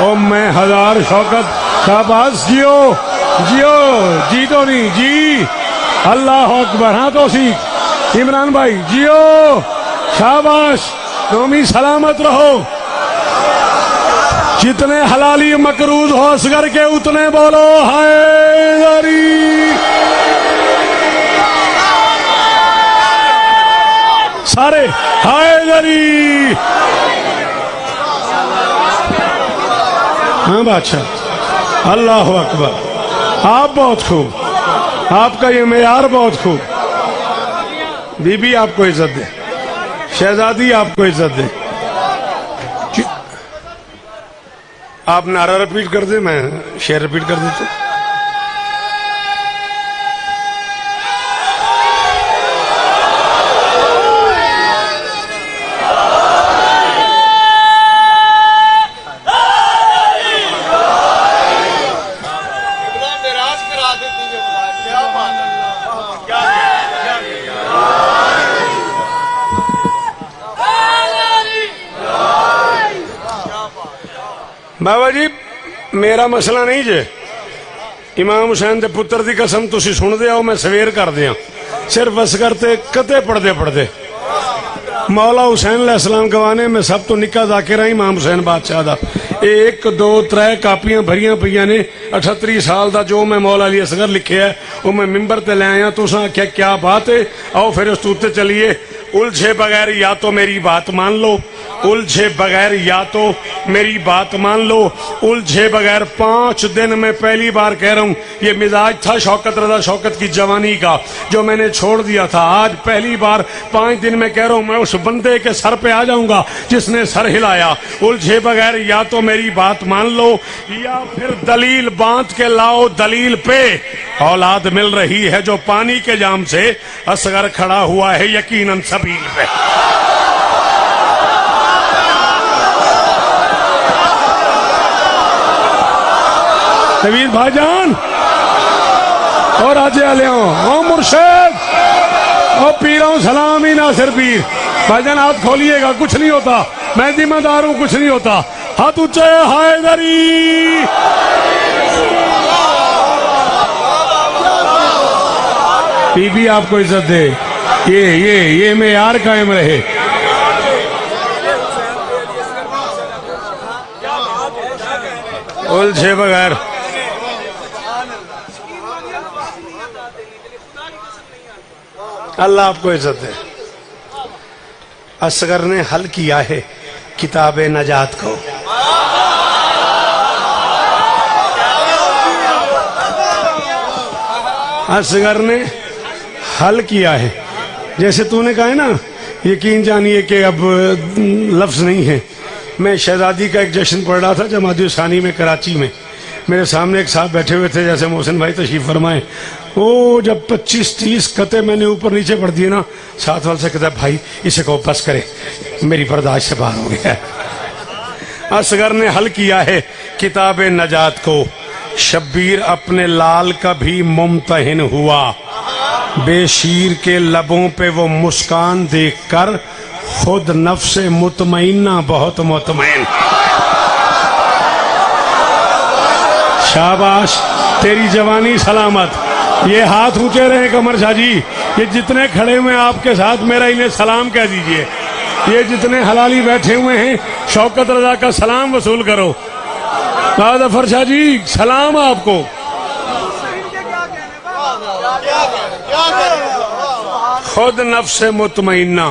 او میں 1000 شوکت شاباش، جیو جیو، جی تو نہیں جی، اللہ اکبر. ہاں تو سیکھ عمران بھائی، جیو شاباش، تم ہی سلامت رہو. جتنے حلالی مقروض ہو اصغر کے اتنے بولو حیدری. سارے حیدری. ہاں بادشاہ، اللہ اکبر. آپ بہت خوب، آپ کا یہ معیار بہت خوب. بی بی آپ کو عزت دے، شہزادی آپ کو عزت دے. آپ نعرہ رپیٹ کر دیں، میں شعر رپیٹ کر دیتا ہوں. بابا جی میرا مسئلہ نہیں جے، امام حسین دے پتر دی قسم تسی سن دے آؤ، میں سویر کر دیا. صرف اصغر تے کتے پڑھتے مولا حسین علیہ السلام گوانے میں سب تو نکا ذاکرہ امام حسین بادشاہ دا. 1 2 3 کاپیاں بھریاں پہ نے 38 سال دا جو میں مولا علی اصغر لکھے ہے وہ میں ممبر تے لے آیا. تو ساں کیا بات ہے، آؤ پھر اس توتے چلیے. الجھے بغیر یا تو میری بات مان لو، الجھے بغیر یا تو میری بات مان لو، الجھے بغیر. 5 دن میں پہلی بار کہہ رہا ہوں یہ مزاج تھا شوکت رضا شوکت کی جوانی کا جو میں نے چھوڑ دیا تھا. آج پہلی بار 5 دن میں کہہ رہا ہوں میں اس بندے کے سر پہ آ جاؤں گا جس نے سر ہلایا. الجھے بغیر یا تو میری بات مان لو یا پھر دلیل باندھ کے لاؤ. دلیل پہ اولاد مل رہی ہے جو پانی کے جام سے، اصغر کھڑا ہوا ہے یقیناً سبیل پہ. نوید بھائی جان اور آجے علیوں او مرشد او پیروں سلام ہی ناصر پیر. بھائی جان ہاتھ کھولیے گا، کچھ نہیں ہوتا، میں ذمہ دار ہوں، کچھ نہیں ہوتا. ہاتھ اونچے حیدری. بی بی آپ کو عزت دے، یہ معیار قائم رہے. الجھے بغیر اللہ آپ کو عزت دے. اصغر نے حل کیا ہے کتاب نجات کو. اصغر نے حل کیا ہے. جیسے تو نے کہا ہے نا یقین جانیے کہ اب لفظ نہیں ہے. میں شہزادی کا ایک جشن پڑھ رہا تھا جمادی ثانی میں کراچی میں. میرے سامنے ایک صاحب بیٹھے ہوئے تھے جیسے محسن بھائی تشریف فرمائے. وہ جب 25-30 قطعے میں نے اوپر نیچے پڑھ دیے نا، ساتھ والے سے کہتا ہے بھائی اسے کہو بس کرے، میری برداشت سے باہر ہو گیا. اصغر نے حل کیا ہے کتاب نجات کو. شبیر اپنے لال کا بھی ممتحن ہوا، بے شیر کے لبوں پہ وہ مسکان دیکھ کر خود نفس مطمئنہ بہت مطمئن. شاباش، تیری جوانی سلامت. یہ ہاتھ اونچے رہے قمر شاہ جی. یہ جتنے کھڑے ہوئے آپ کے ساتھ میرا انہیں سلام کہہ دیجئے. یہ جتنے حلالی بیٹھے ہوئے ہیں شوکت رضا کا سلام وصول کرو. ظفر شاہ جی سلام آپ کو. خود نفس مطمئنہ.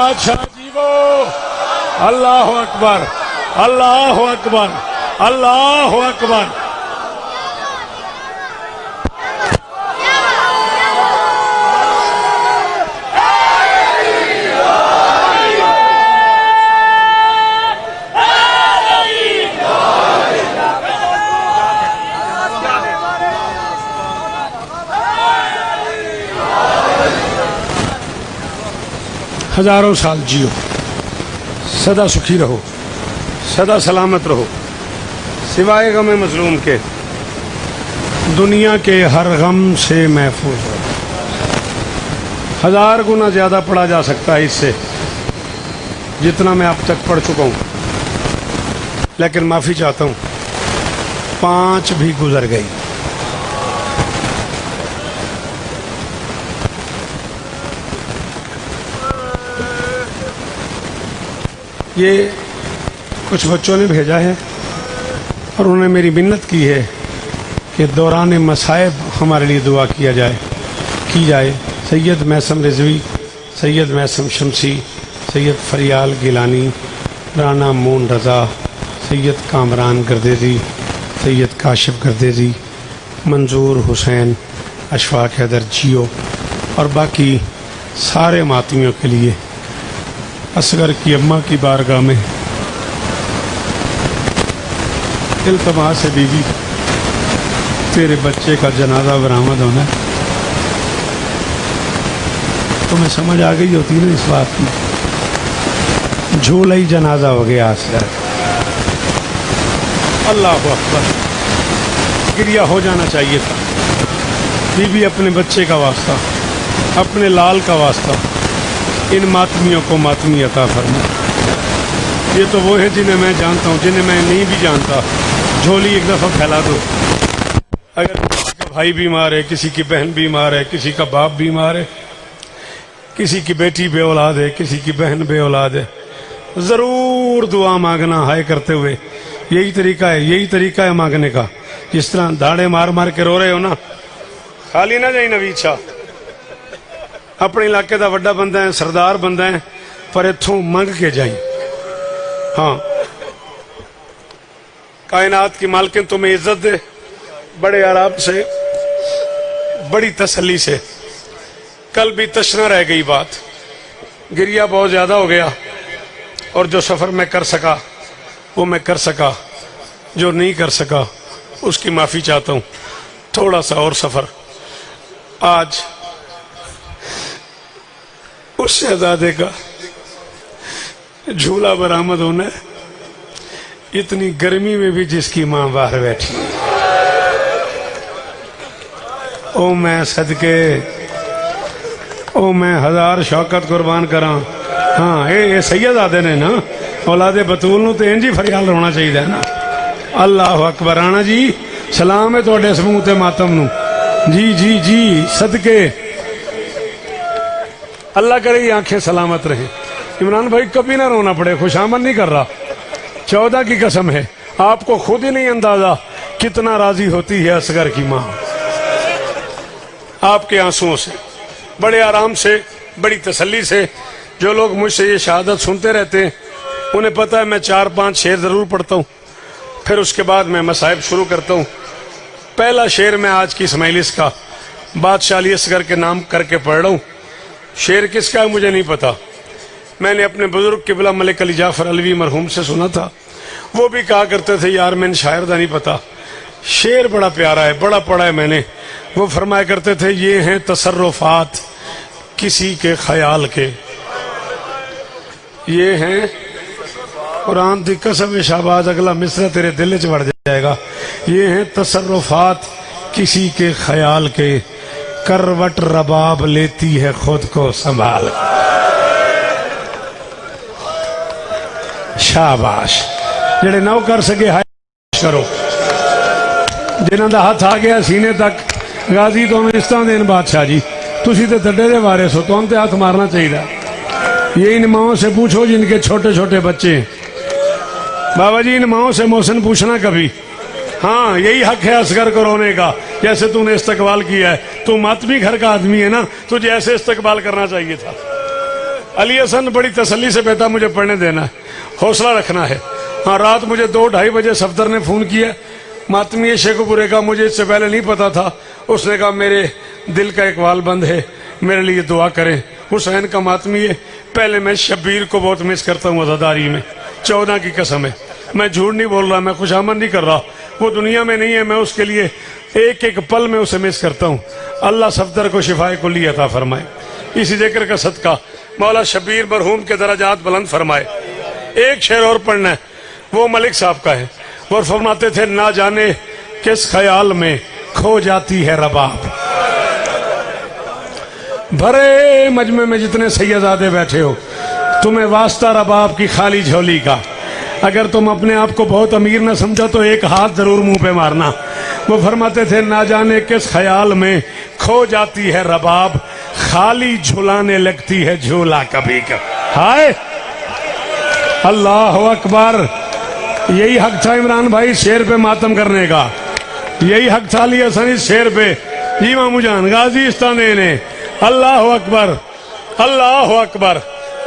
بادشاہ جیو، اللہ اکبر، اللہ اکبر، اللہ اکبر۔ ہزاروں سال جیو، سدا سکھی رہو، سدا سلامت رہو، سوائے غم مظلوم کے دنیا کے ہر غم سے محفوظ رہو۔ 1000 گنا زیادہ پڑھا جا سکتا ہے اس سے جتنا میں اب تک پڑھ چکا ہوں، لیکن معافی چاہتا ہوں 5 بھی گزر گئی۔ یہ کچھ بچوں نے بھیجا ہے اور انہوں نے میری منت کی ہے کہ دوران مصائب ہمارے لیے دعا کی جائے۔ سید میثم رضوی، سید میثم شمسی، سید فریال گیلانی، رانا مون رضا، سید کامران گردیزی، سید کاشف گردیزی، منظور حسین، اشفاق حیدر جیو اور باقی سارے ماتمیوں کے لیے اصغر کی اماں کی بارگاہ میں التماس ہے بی بی، تیرے بچے کا جنازہ برآمد ہونا ہے۔ تمہیں سمجھ آ گئی ہوتی نا اس بات کی، جھولا ہی جنازہ ہو گیا اصغر۔ اللہ اکبر، گریہ ہو جانا چاہیے تھا۔ بی بی اپنے بچے کا واسطہ، اپنے لال کا واسطہ ان ماتمیوں کو ماتمی عطا فرما۔ یہ تو وہ ہیں جنہیں میں جانتا ہوں، جنہیں میں نہیں بھی جانتا، جھولی ایک دفعہ پھیلا دو۔ اگر کسی کا بھائی بیمار ہے، کسی کی بہن بیمار ہے، کسی کا باپ بیمار ہے، کسی کی بیٹی بے اولاد ہے، کسی کی بہن بے اولاد ہے، ضرور دعا مانگنا ہائے کرتے ہوئے۔ یہی طریقہ ہے مانگنے کا۔ جس طرح دھاڑے مار مار کے رو رہے ہو نا، خالی نہ جائیں نوید شاہ، اپنے علاقے دا وڈا بندہ ہے، سردار بندہ ہے، پر اتھوں منگ کے جائیں۔ ہاں، کائنات کی مالکن تمہیں عزت دے، بڑے آرام سے، بڑی تسلی سے۔ کل بھی تشنا رہ گئی بات، گریہ بہت زیادہ ہو گیا، اور جو سفر میں کر سکا وہ میں کر سکا، جو نہیں کر سکا اس کی معافی چاہتا ہوں۔ تھوڑا سا اور سفر، آج اس شہزادے کا جھولا برآمد ہونا ہے، اتنی گرمی میں بھی جس کی ماں باہر بیٹھی۔ او میں صدقے، او میں 1000 شوکت قربان کراں۔ ہاں، اے سیدزادے نے نا، اولاد بطول نو تے انج ہی فریال رونا چاہیے نا۔ اللہ اکبر۔ رانا جی سلام ہے تواڈے سموہ تے ماتم نو۔ جی جی جی، صدقے، اللہ کرے یہ آنکھیں سلامت رہیں۔ عمران بھائی کبھی نہ رونا پڑے، خوشامد نہیں کر رہا، 14 کی قسم ہے، آپ کو خود ہی نہیں اندازہ کتنا راضی ہوتی ہے اصغر کی ماں آپ کے آنسوؤں سے۔ بڑے آرام سے، بڑی تسلی سے۔ جو لوگ مجھ سے یہ شہادت سنتے رہتے ہیں انہیں پتہ ہے میں 4-5 شعر ضرور پڑھتا ہوں، پھر اس کے بعد میں مصائب شروع کرتا ہوں۔ پہلا شعر میں آج کی اس مجلس کا بادشاہ علی اصغر کے نام کر کے پڑھ رہا ہوں۔ شعر کس کا ہے مجھے نہیں پتا، میں نے اپنے بزرگ قبلہ ملک علی جعفر علوی مرحوم سے سنا تھا، وہ بھی کہا کرتے تھے یار میں نے شاعر دا نہیں پتا۔ شعر بڑا پیارا ہے، بڑا پڑھا ہے میں نے۔ وہ فرمایا کرتے تھے یہ ہیں تصرفات کسی کے خیال کے، یہ ہیں قرآن دی قسم شہباز اگلا مصرع تیرے دل چ وڑ جائے گا، یہ ہیں تصرفات کسی کے خیال کے، کروٹ رباب لیتی ہے خود کو سنبھال۔ شاباش، جڑے نہ کر سکے ہائے کرو، جنہاں دا ہاتھ آ گیا سینے تک۔ غازی تو ہمیں اس طرح دین بادشاہ جی، تسی تے تڈے دے وارث ہو، تو ہم تے ہاتھ مارنا چاہیے۔ یہ ان ماؤں سے پوچھو جن کے چھوٹے چھوٹے بچے ہیں۔ بابا جی ان ماؤں سے محسن پوچھنا کبھی۔ ہاں یہی حق ہے اصغر کو رونے کا، جیسے تو نے استقبال کیا ہے۔ تو ماتمی گھر کا آدمی ہے نا، تجھے ایسے استقبال کرنا چاہیے تھا۔ علی حسن بڑی تسلی سے کہتا مجھے پڑھنے دینا ہے، حوصلہ رکھنا ہے. ہاں رات مجھے 2-2:30 بجے صفدر نے فون کیا، ماتمی شیخو پورے کا، مجھے اس سے پہلے نہیں پتا تھا. اس نے کہا میرے دل کا اقبال بند ہے، میرے لیے دعا کریں. حسین کا ماتمی ہے. پہلے میں شبیر کو بہت مس کرتا ہوں عزاداری میں، 14 کی قسم ہے. میں جھوٹ نہیں بول رہا، میں خوشامد نہیں کر رہا. وہ دنیا میں نہیں ہے، میں اس کے لیے ایک ایک پل میں اسے مس کرتا ہوں. اللہ صفدر کو شفائے کلی عطا فرمائے. اسی ذکر کا صدقہ مولا شبیر مرحوم کے درجات بلند فرمائے. ایک شعر اور پڑھنا ہے، وہ ملک صاحب کا ہے. وہ فرماتے تھے نہ جانے کس خیال میں کھو جاتی ہے رباب. بھرے مجمع میں جتنے سیدزادے بیٹھے ہو، تمہیں واسطہ رباب کی خالی جھولی کا. اگر تم اپنے آپ کو بہت امیر نہ سمجھو تو ایک ہاتھ ضرور منہ پہ مارنا. وہ فرماتے تھے نہ جانے کس خیال میں کھو جاتی ہے رباب، خالی جھلانے لگتی ہے جھولا کبھی کبھی. ہائے اللہ اکبر. یہی حق تھا عمران بھائی شیر پہ ماتم کرنے کا، یہی حق تھا علی حسن اس شیر پہ. جی مامو جان غازی استانے نے. اللہ اکبر اللہ اکبر.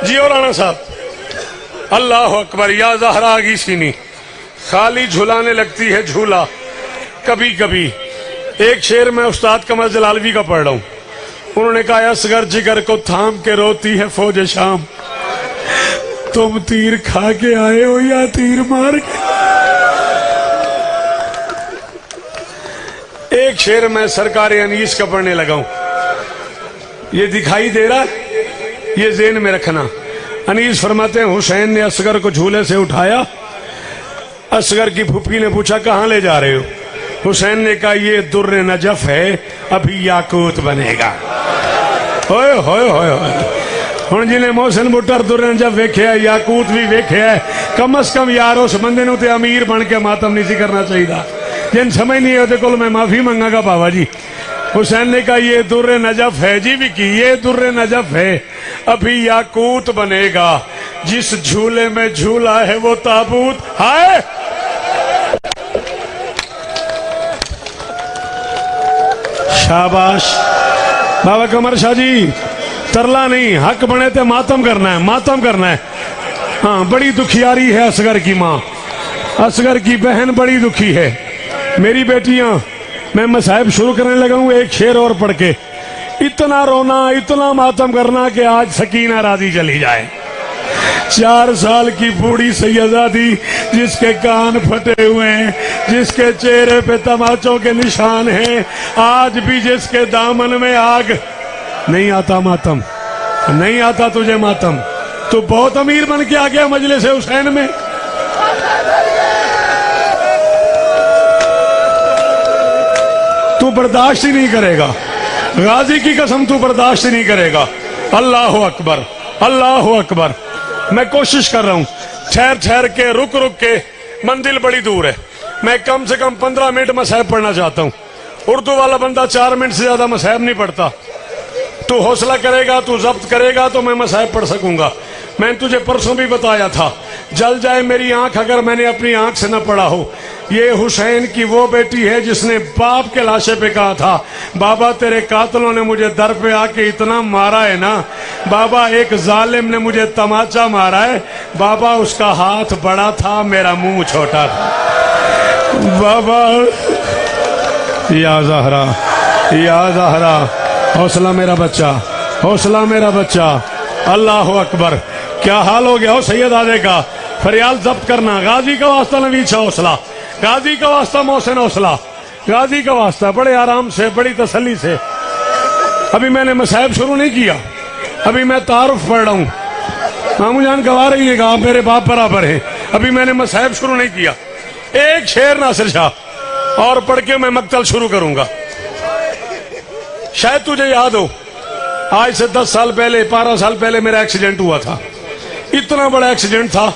جی اور رانا صاحب اللہ اکبر. یا زہرا کی سینی خالی جھلانے لگتی ہے جھولا کبھی کبھی. ایک شعر میں استاد قمر جلالوی کا پڑھ رہا ہوں. انہوں نے کہا اصغر جگر کو تھام کے روتی ہے فوج شام، تم تیر کھا کے آئے ہو یا تیر مار کے. ایک شعر میں سرکار انیس کا پڑھنے لگا ہوں. یہ دکھائی دے رہا، یہ ذہن میں رکھنا. انیس فرماتے ہیں حسین نے اصغر کو جھولے سے اٹھایا. اصغر کی پھوپھی نے پوچھا کہاں لے جا رہے ہو؟ حسین نے کہا یہ در نجف ہے، ابھی یاقوت بنے گا. ہوئے ہوئے ہوئے ہوئے. ہن جنہیں محسن بٹر در نجف ویکھیا ہے، یاقوت بھی ویکھیا ہے، کم از کم یار اس بندے نو تے امیر بن کے ماتم نہیں سی کرنا چاہیے. جن سمجھ نہیں ہے کول میں معافی منگا گا بابا جی. حسین نے کہا یہ در نجف ہے جی وکی، یہ در نجف ہے، ابھی یاقوت بنے گا. جس جھولے میں جھولا ہے وہ تابوت. ہائے شاباش بابا قمر شاہ جی. ترلا نہیں، حق بنے تے ماتم کرنا ہے، ماتم کرنا ہے. ہاں بڑی دکھیاری ہے اصغر کی ماں، اصغر کی بہن بڑی دکھی ہے. میری بیٹیاں، میں مصائب شروع کرنے لگا ہوں ایک شعر اور پڑھ کے. اتنا رونا اتنا ماتم کرنا کہ آج سکینہ راضی چلی جائے. 4 سال کی بوڑھی سیدزادی جس کے کان پھٹے ہوئے ہیں، جس کے چہرے پہ تماچوں کے نشان ہیں، آج بھی جس کے دامن میں آگ. نہیں آتا ماتم، نہیں آتا تجھے ماتم. تو بہت امیر بن کے آ گیا مجلس حسین میں. تو برداشت ہی نہیں کرے گا، غازی کی قسم تو برداشت ہی نہیں کرے گا. اللہ اکبر اللہ اکبر. میں کوشش کر رہا ہوں ٹھہر ٹھہر کے رک رک کے، منزل بڑی دور ہے. میں کم سے کم 15 منٹ مصحف پڑھنا چاہتا ہوں. اردو والا بندہ 4 منٹ سے زیادہ مصحف نہیں پڑھتا. تو حوصلہ کرے گا، تو ضبط کرے گا تو میں مصحف پڑھ سکوں گا. میں نے تجھے پرسوں بھی بتایا تھا، جل جائے میری آنکھ اگر میں نے اپنی آنکھ سے نہ پڑھا ہو. یہ حسین کی وہ بیٹی ہے جس نے باپ کے لاشے پہ کہا تھا بابا تیرے قاتلوں نے مجھے در پہ آ کے اتنا مارا ہے نا بابا، ایک ظالم نے مجھے تماچا مارا ہے بابا، اس کا ہاتھ بڑا تھا میرا منہ چھوٹا تھا. بابا یا زہرا یا زہرا، حوصلہ میرا بچہ، حوصلہ میرا بچہ. اللہ اکبر. کیا حال ہو گیا ہو سید آدھے کا. فریال ضبط کرنا. غازی کا واسطہ نوید شاہ حوصلہ، غازی کا واسطہ محسن حوصلہ، غازی کا واسطہ بڑے آرام سے بڑی تسلی سے. ابھی میں نے مصائب شروع نہیں کیا، ابھی میں تعارف پڑھ رہا ہوں. مامو جان گوا رہی ہے کہ آپ میرے باپ برابر ہیں. ابھی میں نے مصائب شروع نہیں کیا. ایک شعر ناصر شاہ اور پڑھ کے میں مقتل شروع کروں گا. شاید تجھے یاد ہو آج سے 10 سال پہلے 12 سال پہلے میرا ایکسیڈنٹ ہوا تھا. اتنا بڑا ایکسیڈنٹ تھا،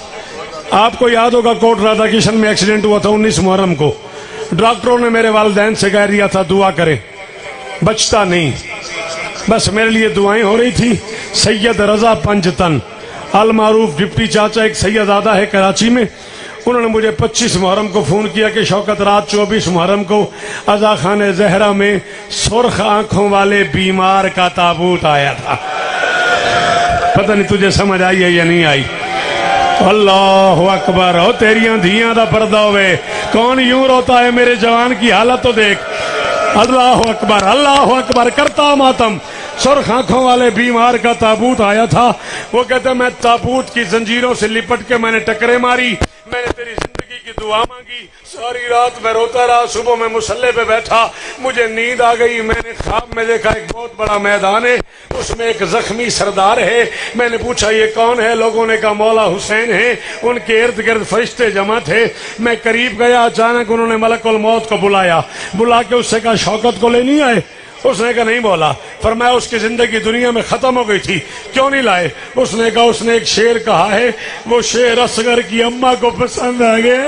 آپ کو یاد ہوگا کوٹ رادھا کشن میں ایکسیڈنٹ ہوا تھا 19 محرم کو. ڈاکٹروں نے میرے والدین سے کہہ دیا تھا دعا کریں، بچتا نہیں. بس میرے لیے دعائیں ہو رہی تھی. سید رضا پنجتن المعروف ڈپٹی چاچا ایک سیدزادہ ہے کراچی میں، انہوں نے مجھے 25 محرم کو فون کیا کہ شوکت رات 24 محرم کو عزا خانہ زہرا میں سرخ آنکھوں والے بیمار کا تابوت آیا تھا. پتہ نہیں تجھے سمجھ آئی ہے یا نہیں آئی؟ اللہ اکبر، ہو تیریاں دھیاں دا پردہ ہوئے، کون یوں روتا ہے؟ میرے جوان کی حالت تو دیکھ۔ اللہ اکبر، اللہ اکبر، کرتا ماتم۔ سرخ آنکھوں والے بیمار کا تابوت آیا تھا، وہ کہتا میں تابوت کی زنجیروں سے لپٹ کے میں نے ٹکرے ماری، میں نے تیری زندگی کی دعا مانگی، ساری رات میں روتا رہا، صبح میں مصلے پہ بیٹھا، مجھے نیند آ گئی، میں نے خواب میں دیکھا ایک بہت بڑا میدان ہے، اس میں ایک زخمی سردار ہے، میں نے پوچھا یہ کون ہے؟ لوگوں نے کہا مولا حسین ہے، ان کے ارد گرد فرشتے جمع تھے، میں قریب گیا، اچانک انہوں نے ملک الموت کو بلایا، بلا کے اس سے کہا شوکت کو لے نہیں آئے؟ اس نے کہا نہیں مولا۔ فرمایا اس کی زندگی دنیا میں ختم ہو گئی تھی، کیوں نہیں لائے؟ اس نے کہا اس نے ایک شعر کہا ہے، وہ شعر اصغر کی اماں کو پسند آ گیا،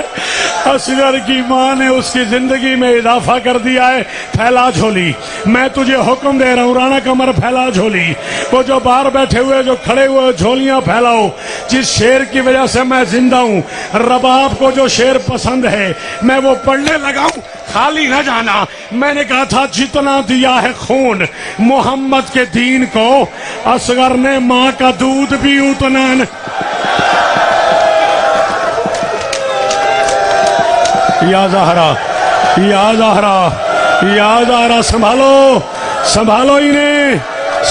اصغر کی ماں نے اس کی زندگی میں اضافہ کر دیا ہے، پھیلا جھولی۔ میں تجھے حکم دے رہا ہوں رانا کمر پھیلا جھولی، وہ جو باہر بیٹھے ہوئے جو کھڑے ہوئے جھولیاں پھیلاؤ، جس شعر کی وجہ سے میں زندہ ہوں، رباب کو جو شعر پسند ہے میں وہ پڑھنے لگا ہوں، خالی نہ جانا۔ میں نے کہا تھا جتنا دیا ہے خون محمد کے دین کو، اصغر نے ماں کا دودھ بھی اتنا یا زہرا، یا زہرا، یا زہرا، سنبھالو سنبھالو انہیں،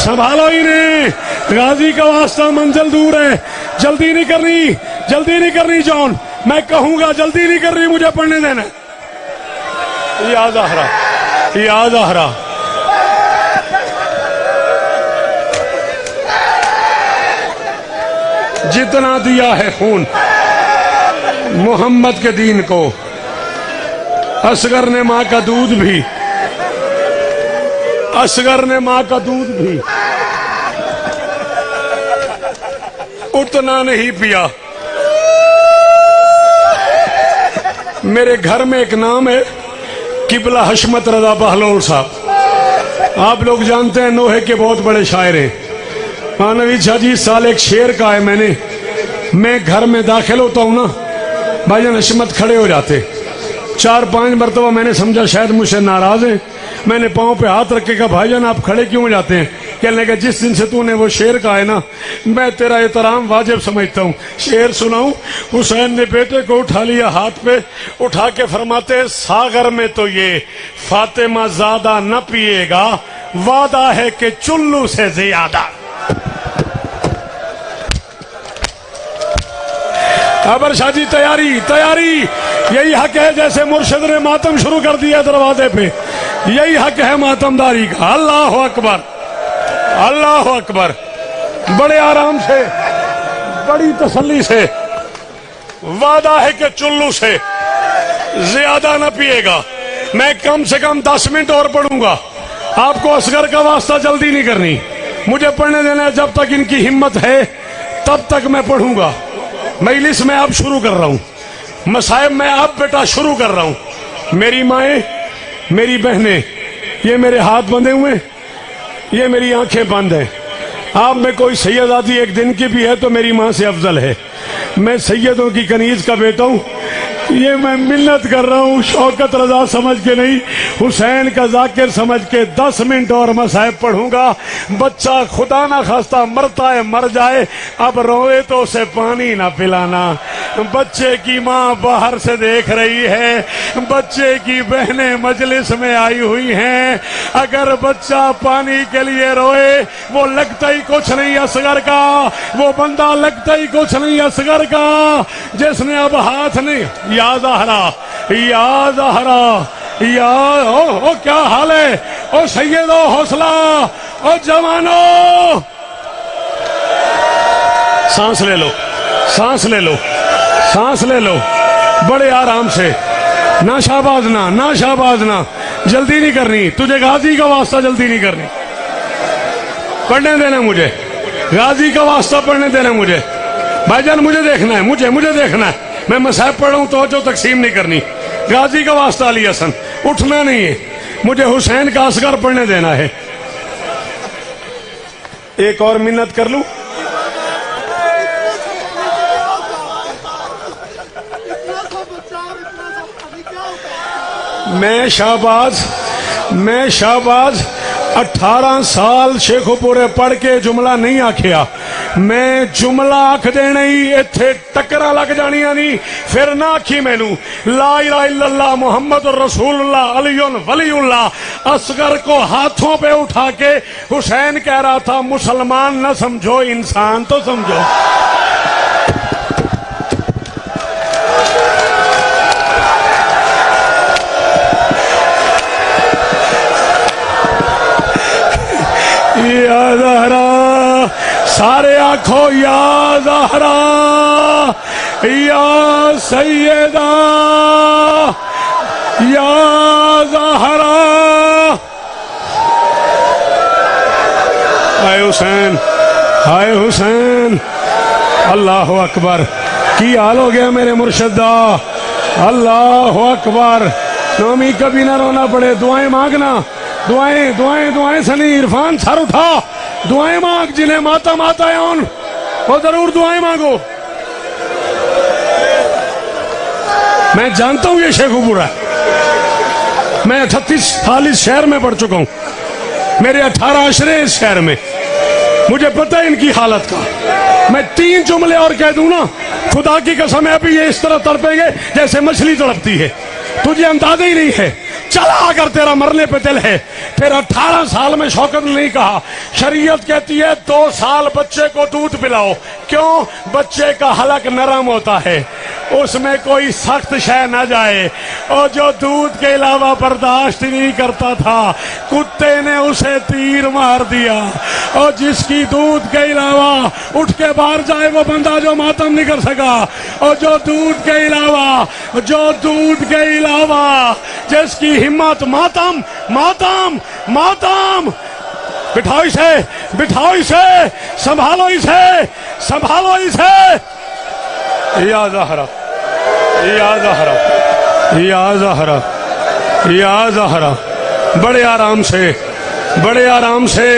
سنبھالو انہیں، غازی کا واسطہ منزل دور ہے، جلدی نہیں کرنی، جلدی نہیں کرنی جان، میں کہوں گا جلدی نہیں کرنی، مجھے پڑھنے دینا۔ یا زہرا، یا زہرا، جتنا دیا ہے خون محمد کے دین کو، اصغر نے ماں کا دودھ بھی، اصغر نے ماں کا دودھ بھی اتنا نہیں پیا۔ میرے گھر میں ایک نام ہے قبلہ حشمت رضا بہلول صاحب، آپ لوگ جانتے ہیں نوحے کے بہت بڑے شاعر ہیں۔ نوید شاہ جی سال ایک شعر کا ہے، میں گھر میں داخل ہوتا ہوں نا، بھائی جان حشمت کھڑے ہو جاتے، 4-5 مرتبہ میں نے سمجھا شاید مجھ سے ناراض ہیں، میں نے پاؤں پہ ہاتھ رکھ کے کہا بھائی جان آپ کھڑے کیوں ہو جاتے ہیں؟ کہنے لگا جس دن سے تو نے وہ شعر کہا ہے نا میں تیرا احترام واجب سمجھتا ہوں۔ شعر سناؤں؟ حسین نے بیٹے کو اٹھا لیا ہاتھ پہ، اٹھا کے فرماتے ساغر میں تو یہ فاطمہ زیادہ نہ پیے گا، وعدہ ہے کہ چلو سے زیادہ۔ ابر شاہ جی تیاری تیاری، یہی حق ہے جیسے مرشد نے ماتم شروع کر دیا دروازے پہ، یہی حق ہے ماتم داری کا۔ اللہ اکبر، اللہ اکبر، بڑے آرام سے، بڑی تسلی سے، وعدہ ہے کہ چلو سے زیادہ نہ پیے گا۔ میں کم سے کم 10 منٹ اور پڑھوں گا، آپ کو اصغر کا واسطہ جلدی نہیں کرنی، مجھے پڑھنے دینا، جب تک ان کی ہمت ہے تب تک میں پڑھوں گا۔ مجلس میں اب شروع کر رہا ہوں، مصائب میں اب بیٹا شروع کر رہا ہوں۔ میری مائیں، میری بہنیں، یہ میرے ہاتھ بندھے ہوئے، یہ میری آنکھیں بند ہیں۔ آپ میں کوئی سیدادی ایک دن کی بھی ہے تو میری ماں سے افضل ہے۔ میں سیدوں کی کنیز کا بیٹا ہوں، یہ میں منت کر رہا ہوں شوکت رضا سمجھ کے نہیں، حسین کا ذاکر سمجھ کے 10 منٹ اور مصائب پڑھوں گا۔ بچہ خدا نہ خواستہ مرتا ہے مر جائے، اب روئے تو اسے پانی نہ پلانا۔ بچے کی ماں باہر سے دیکھ رہی ہے، بچے کی بہنیں مجلس میں آئی ہوئی ہیں، اگر بچہ پانی کے لیے روئے وہ لگتا ہی کچھ نہیں اصغر کا، وہ بندہ لگتا ہی کچھ نہیں اصغر کا جس نے اب ہاتھ نہیں۔ یا زہرا، یا زہرا، یا او کیا حال ہے، او سیدو حوصلہ، او جوانو، سانس لے لو، سانس لے لو، سانس لے لو، بڑے آرام سے، نہ شابازنا، نہ شابازنا، جلدی نہیں کرنی، تجھے غازی کا واسطہ جلدی نہیں کرنی، پڑھنے دینا مجھے، غازی کا واسطہ پڑھنے دینا مجھے، بھائی جان مجھے دیکھنا ہے، مجھے دیکھنا ہے، میں مصائب پڑھ رہا ہوں توجہ تقسیم نہیں کرنی، غازی کا واسطہ علی حسن، اٹھنا نہیں ہے، مجھے حسین کا اصغر پڑھنے دینا ہے۔ ایک اور منت کر لوں، میں شہباز 18 سال شیخو پورے پڑھ کے جملہ نہیں آکھیا، میں جملہ آکھ دینا ہی اتھے ٹکرا لگ جانیاں نہیں، پھر نہ آکھی مینو لا الہ الا اللہ محمد رسول اللہ علی ولی اللہ۔ اصغر کو ہاتھوں پہ اٹھا کے حسین کہہ رہا تھا مسلمان نہ سمجھو انسان تو سمجھو۔ یا زہرا، سارے آنکھوں یا زہرا یا سیدہ یا زہرا۔ ہائے حسین، ہائے حسین، اللہ اکبر، کی حال ہو گیا میرے مرشد دا، اللہ اکبر۔ نومی کبھی نہ رونا پڑے، دعائیں مانگنا، دعائیں دعائیں دعائیں۔ سنی عرفان سر اٹھا، دعائیں مانگ، جنہیں ماتم آتا ہے ان وہ ضرور دعائیں مانگو۔ میں جانتا ہوں یہ شیخ برا ہے، میں 38 سال اس شہر میں پڑھ چکا ہوں، میرے 18 عشرے اس شہر میں، مجھے پتہ ہے ان کی حالت کا۔ میں 3 جملے اور کہہ دوں نا، خدا کی قسم ہے ابھی یہ اس طرح تڑپیں گے جیسے مچھلی تڑپتی ہے، تجھے اندازہ ہی نہیں ہے۔ چلا اگر تیرا مرنے پہ دل ہے۔ پھر 18 سال میں شوکت نے نہیں کہا، شریعت کہتی ہے 2 سال بچے کو دودھ پلاؤ۔ کیوں؟ بچے کا حلق نرم ہوتا ہے، اس میں کوئی سخت شے نہ جائے، اور جو دودھ کے علاوہ برداشت نہیں کرتا تھا کتے نے اسے تیر مار دیا، اور جس کی دودھ کے علاوہ اٹھ کے باہر جائے وہ بندہ جو ماتم نہیں کر سکا، اور جو دودھ کے علاوہ جس کی ہمت ماتم ماتم ماتم۔ بٹھاؤ اسے، بٹھاؤ اسے، سنبھالو اسے، سنبھالو اسے۔ یا زہرا، یا زہرا، یا زہرا، یا زہرا، بڑے آرام سے، بڑے آرام سے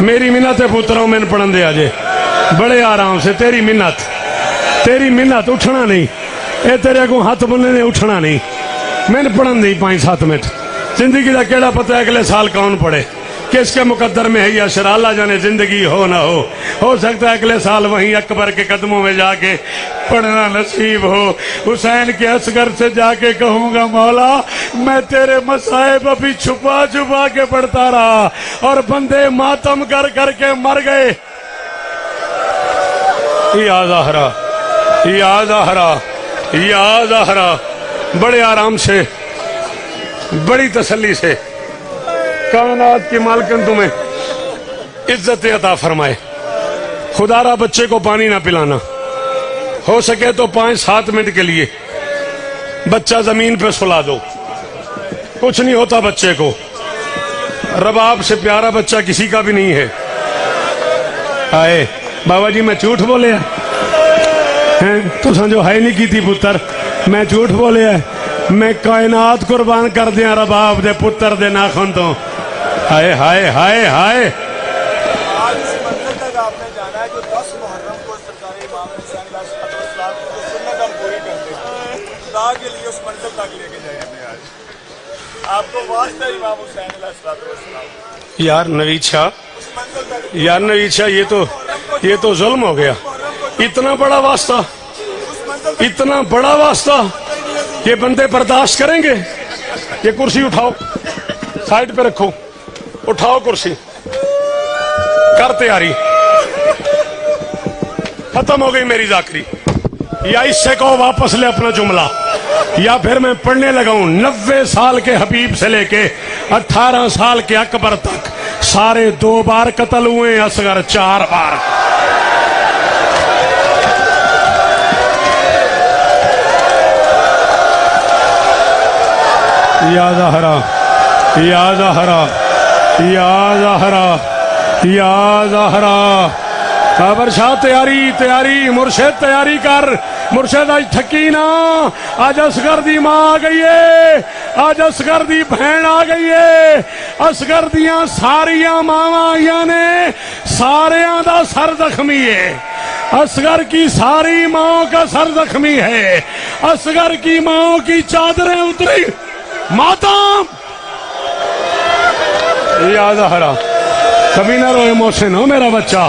میری منت ہے پتروں میں پڑھن دے آجے، بڑے آرام سے، تیری منت اٹھنا نہیں، اے تیرے کو ہاتھ بننے نے اٹھنا نہیں، میں نے پڑھن دی 5-7 منٹ۔ زندگی دا کیڑا پتہ ہے اگلے سال کون پڑھے، کس کے مقدر میں ہے یا شرع، اللہ جانے زندگی ہو نہ ہو سکتا ہے اگلے سال وہیں اکبر کے قدموں میں جا کے پڑھنا نصیب ہو۔ حسین کے اصغر سے جا کے کہوں گا مولا میں تیرے مصائب ابھی چھپا چھپا کے پڑھتا رہا، اور بندے ماتم کر کر کے مر گئے۔ یا زہرا، یا زہرا، یا زہرا، بڑے آرام سے، بڑی تسلی سے، کائنات کی مالکن تمہیں عزت عطا فرمائے۔ خدا را بچے کو پانی نہ پلانا، ہو سکے تو 5-7 منٹ کے لیے بچہ زمین پہ سلا دو، کچھ نہیں ہوتا بچے کو، رباب سے پیارا بچہ کسی کا بھی نہیں ہے۔ آئے بابا جی میں جھوٹ بولے ہیں، تو سمجھو ہے نہیں کی تھی پتر، میں جھوٹ بولے ہے، میں کائنات قربان کر دیا رباب دے پتر دے ناخن تو۔ ہائے ہائے ہائے ہائے۔ آج اس منزل تک آپ نے جانا ہے جو 10 محرم کو سرکار امام حسین علیہ السلام کی سنت ہم پوری کرتے ہیں، خدا کے لیے اس منزل تک لے کے جائیں ہمیں۔ آج آپ کو واسطہ امام حسین علیہ السلام۔ یار نوید شاہ، یار نوید شاہ، یہ تو ظلم ہو گیا، اتنا بڑا واسطہ، اتنا بڑا واسطہ یہ بندے برداشت کریں گے؟ یہ کرسی اٹھاؤ، سائڈ پہ رکھو، اٹھاؤ کرسی، کر تیاری، ختم ہو گئی میری ذاکری۔ یا اس سے کہو واپس لے اپنا جملہ، یا پھر میں پڑھنے لگا ہوں 90 سال کے حبیب سے لے کے 18 سال کے اکبر تک سارے 2 بار قتل ہوئے، اصغر 4 بار۔ یا زہرا، یا زہرا، یا زہرا، یا زہرا۔ بابر شاہ تیاری، تیاری، مرشد تیاری کر، مرشد آج تھکی نا، آج اصغر دی ماں آ گئی ہے، آج اصغر دی بہن آ گئی ہے، اصغر دیاں ساریاں ماواں آئیاں نے، ساریاں دا سر زخمی ہے، اصغر کی ساری ماں کا سر زخمی ہے، اصغر کی ماں کی چادریں اتری، ماتم۔ یا زہرا، کبھی نہ روئے محسن ہو میرا بچہ،